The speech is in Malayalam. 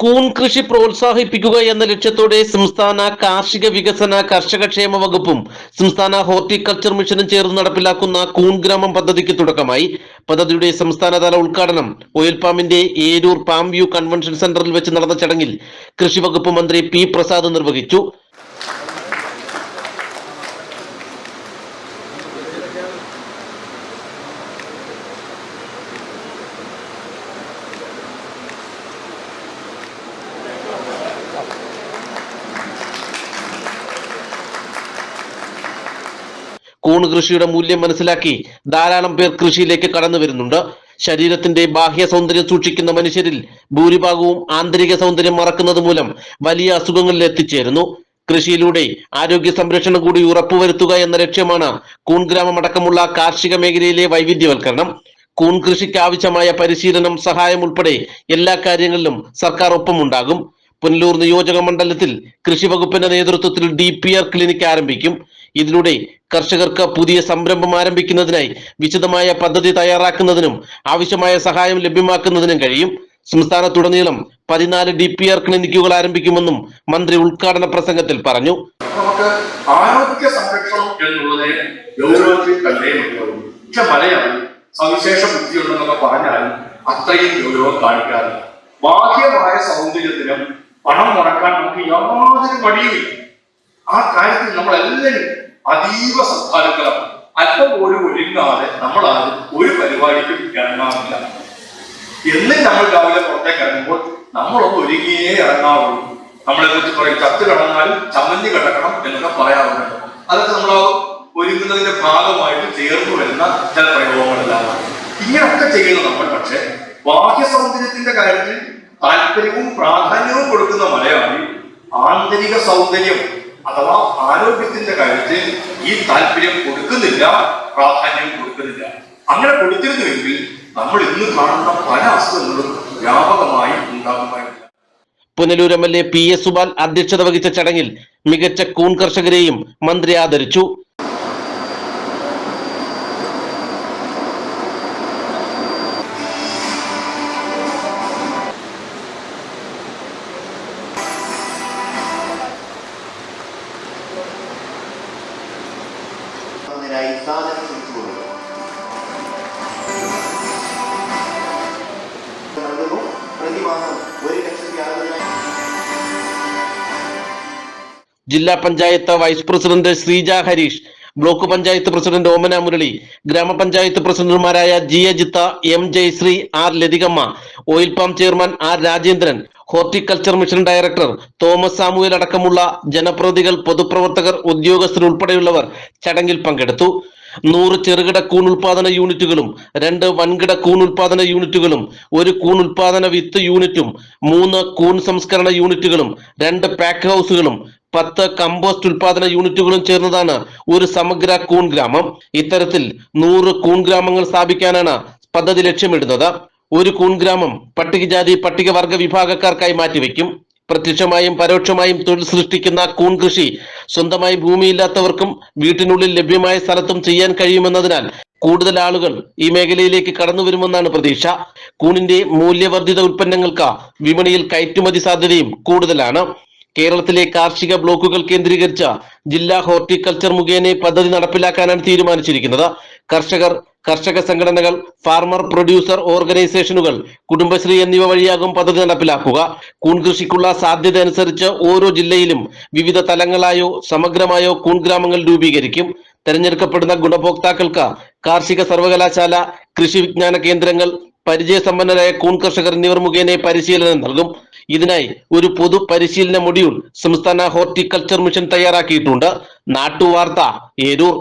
കൂൺ കൃഷി പ്രോത്സാഹിപ്പിക്കുക എന്ന ലക്ഷ്യത്തോടെ സംസ്ഥാന കാർഷിക വികസന കർഷകക്ഷേമ വകുപ്പും സംസ്ഥാന ഹോർട്ടിക്കൾച്ചർ മിഷനും ചേർന്ന് നടപ്പിലാക്കുന്ന കൂൺ ഗ്രാമം പദ്ധതിക്ക് തുടക്കമായി. പദ്ധതിയുടെ സംസ്ഥാനതല ഉദ്ഘാടനം ഓയിൽപാമിന്റെ ഏരൂർ പാം വ്യൂ കൺവെൻഷൻ സെന്ററിൽ വെച്ച് നടന്ന ചടങ്ങിൽ കൃഷി വകുപ്പ് മന്ത്രി പി പ്രസാദ് നിർവഹിച്ചു. കൂൺ കൃഷിയുടെ മൂല്യം മനസ്സിലാക്കി ധാരാളം പേർ കൃഷിയിലേക്ക് കടന്നു വരുന്നുണ്ട്. ശരീരത്തിന്റെ ബാഹ്യ സൗന്ദര്യം സൂക്ഷിക്കുന്ന മനുഷ്യരിൽ ഭൂരിഭാഗവും ആന്തരിക സൗന്ദര്യം മറക്കുന്നത് മൂലം വലിയ അസുഖങ്ങളിൽ എത്തിച്ചേരുന്നു. കൃഷിയിലൂടെ ആരോഗ്യ സംരക്ഷണം കൂടി ഉറപ്പുവരുത്തുക എന്ന ലക്ഷ്യമാണ് കൂൺ ഗ്രാമം അടക്കമുള്ള കാർഷിക മേഖലയിലെ വൈവിധ്യവൽക്കരണം. കൂൺ കൃഷിക്ക് ആവശ്യമായ പരിശീലനം, സഹായം ഉൾപ്പെടെ എല്ലാ കാര്യങ്ങളിലും സർക്കാർ ഒപ്പമുണ്ടാകും. പുനലൂർ നിയോജക മണ്ഡലത്തിൽ കൃഷി വകുപ്പിന്റെ നേതൃത്വത്തിൽ DPR ക്ലിനിക് ആരംഭിക്കും. ഇതിലൂടെ കർഷകർക്ക് പുതിയ സംരംഭം ആരംഭിക്കുന്നതിനായി വിശദമായ പദ്ധതി തയ്യാറാക്കുന്നതിനും ആവശ്യമായ സഹായം ലഭ്യമാക്കുന്നതിനും കഴിയും. സംസ്ഥാനത്തുടനീളം 14 DPR ക്ലിനിക്കുകൾ ആരംഭിക്കുമെന്നും മന്ത്രി ഉദ്ഘാടന പ്രസംഗത്തിൽ പറഞ്ഞു. നമുക്ക് ആരോഗ്യ സംരക്ഷണം എന്നുള്ളതിനെ ഗൗരവത്തിൽ കണ്ടേ മതിയാവും. മലയാളി സവിശേഷ ബുദ്ധിയുണ്ടെന്നൊക്കെ പറഞ്ഞാലും അത്രയും ഗൗരവം കാണിക്കാറില്ല. ബാഹ്യമായ സൗന്ദര്യത്തിനും പണം മുടക്കാൻ നമുക്ക് യാതൊരു മടിയുമില്ല. ആ കാര്യത്തിൽ നമ്മളെല്ലാവരും അതീവ ശ്രദ്ധാലുക്കളാണ്. അല്പം പോലും ഒരുങ്ങാതെ നമ്മളാരും ഒരു പരിപാടിക്കും ഇറങ്ങാറില്ല. എന്നും നമ്മൾ രാവിലെ പുറത്തേക്ക് ഇറങ്ങുമ്പോൾ നമ്മളൊന്ന് ഒരുങ്ങിയേ ഇറങ്ങാറുള്ളൂ. നമ്മളെ കുറിച്ച് പറയും ചത്ത് കിടന്നാലും ചമഞ്ഞ് കിടക്കണം എന്നൊക്കെ പറയാറുണ്ട്. അതൊക്കെ നമ്മൾ ഒരുങ്ങുന്നതിന്റെ ഭാഗമായിട്ട് ചേർന്ന് വരുന്ന ചില പ്രയോഗങ്ങളെല്ലാം ഇങ്ങനെയൊക്കെ ചെയ്യുന്ന നമ്മൾ പക്ഷെ ബാഹ്യ സൗന്ദര്യത്തിന്റെ കാര്യത്തിൽ താല്പര്യവും പ്രാധാന്യവും കൊടുക്കുന്ന മലയാളി ആന്തരിക സൗന്ദര്യം അഥവാ ആരോഗ്യത്തിന്റെ കാര്യത്തിൽ ഈ താല്പര്യം കൊടുക്കുന്നില്ല, പ്രാധാന്യം കൊടുക്കുന്നില്ല. അങ്ങനെ കൊടുത്തിരുന്നുവെങ്കിൽ നമ്മൾ ഇന്ന് കാണുന്ന പല അസുഖങ്ങളും വ്യാപകമായി ഉണ്ടാകുമായിരുന്നു. പുനലൂർ MLA PS സുബാൽ അധ്യക്ഷത വഹിച്ച ചടങ്ങിൽ മികച്ച കൂൺ കർഷകരെയും മന്ത്രി ആദരിച്ചു. ജില്ലാ panchayat vice president Sreeja Harish, block panchayat president Omana Murali, ഗ്രാമപഞ്ചായത്ത് പ്രസിഡന്റുമാരായ G Ajitha, M Jayasree, R Lathikamma, oil palm chairman R Rajendran, horticulture mission director Thomas Samuel അടക്കമുള്ള ജനപ്രതിനിധികൾ, പൊതുപ്രവർത്തകർ, ഉദ്യോഗസ്ഥർ ഉൾപ്പെടെയുള്ളവർ ചടങ്ങിൽ പങ്കെടുത്തു. 100 ചെറുകിട കൂൺ ഉൽപാദന യൂണിറ്റുകളും 2 വൻകിട കൂൺ ഉൽപാദന യൂണിറ്റുകളും 1 കൂൺ ഉൽപാദന വിത്ത് യൂണിറ്റും 3 കൂൺ സംസ്കരണ യൂണിറ്റുകളും 2 പാക്ക് ഹൗസുകളും 10 കമ്പോസ്റ്റ് ഉൽപാദന യൂണിറ്റുകളും ചേർന്നതാണ് ഒരു സമഗ്ര കൂൺ ഗ്രാമം. ഇത്തരത്തിൽ 100 കൂൺ ഗ്രാമങ്ങൾ സ്ഥാപിക്കാനാണ് പദ്ധതി ലക്ഷ്യമിടുന്നത്. ഒരു കൂൺ ഗ്രാമം പട്ടികജാതി പട്ടികവർഗ വിഭാഗക്കാർക്കായി മാറ്റിവെക്കും. പ്രത്യക്ഷമായും പരോക്ഷമായും തൊഴിൽ സൃഷ്ടിക്കുന്ന കൂൺ കൃഷി സ്വന്തമായി ഭൂമിയില്ലാത്തവർക്കും വീട്ടിനുള്ളിൽ ലഭ്യമായ സ്ഥലത്തും ചെയ്യാൻ കഴിയുമെന്നതിനാൽ കൂടുതൽ ആളുകൾ ഈ മേഖലയിലേക്ക് കടന്നു വരുമെന്നാണ് പ്രതീക്ഷ. കൂണിന്റെ മൂല്യവർദ്ധിത ഉൽപ്പന്നങ്ങൾക്ക് വിപണിയിൽ കയറ്റുമതി സാധ്യതയും കൂടുതലാണ്. കേരളത്തിലെ കാർഷിക ബ്ലോക്കുകൾ കേന്ദ്രീകരിച്ച ജില്ലാ ഹോർട്ടിക്കൾച്ചർ മുഖേന പദ്ധതി നടപ്പിലാക്കാനാണ് തീരുമാനിച്ചിരിക്കുന്നത്. കർഷകർ, കർഷക സംഘടനകൾ, ഫാർമർ പ്രൊഡ്യൂസർ ഓർഗനൈസേഷനുകൾ, കുടുംബശ്രീ എന്നിവ വഴിയാകും പദ്ധതി നടപ്പിലാക്കുക. കൂൺ കൃഷിക്കുള്ള സാധ്യത അനുസരിച്ച് ഓരോ ജില്ലയിലും വിവിധ തലങ്ങളായോ സമഗ്രമായോ കൂൺ ഗ്രാമങ്ങൾ രൂപീകരിക്കും. തെരഞ്ഞെടുക്കപ്പെടുന്ന ഗുണഭോക്താക്കൾക്ക് കാർഷിക സർവകലാശാല, കൃഷി വിജ്ഞാന കേന്ദ്രങ്ങൾ, പരിചയസമ്പന്നരായ കൂൺ കർഷകർ എന്നിവർ മുഖേന പരിശീലനം നൽകും. ഇതിനായി ഒരു പൊതു പരിശീലന മൊഡ്യൂൾ സംസ്ഥാന ഹോർട്ടിക്കൾച്ചർ മിഷൻ തയ്യാറാക്കിയിട്ടുണ്ട്. നാട്ടുവാർത്ത, ഏരൂർ.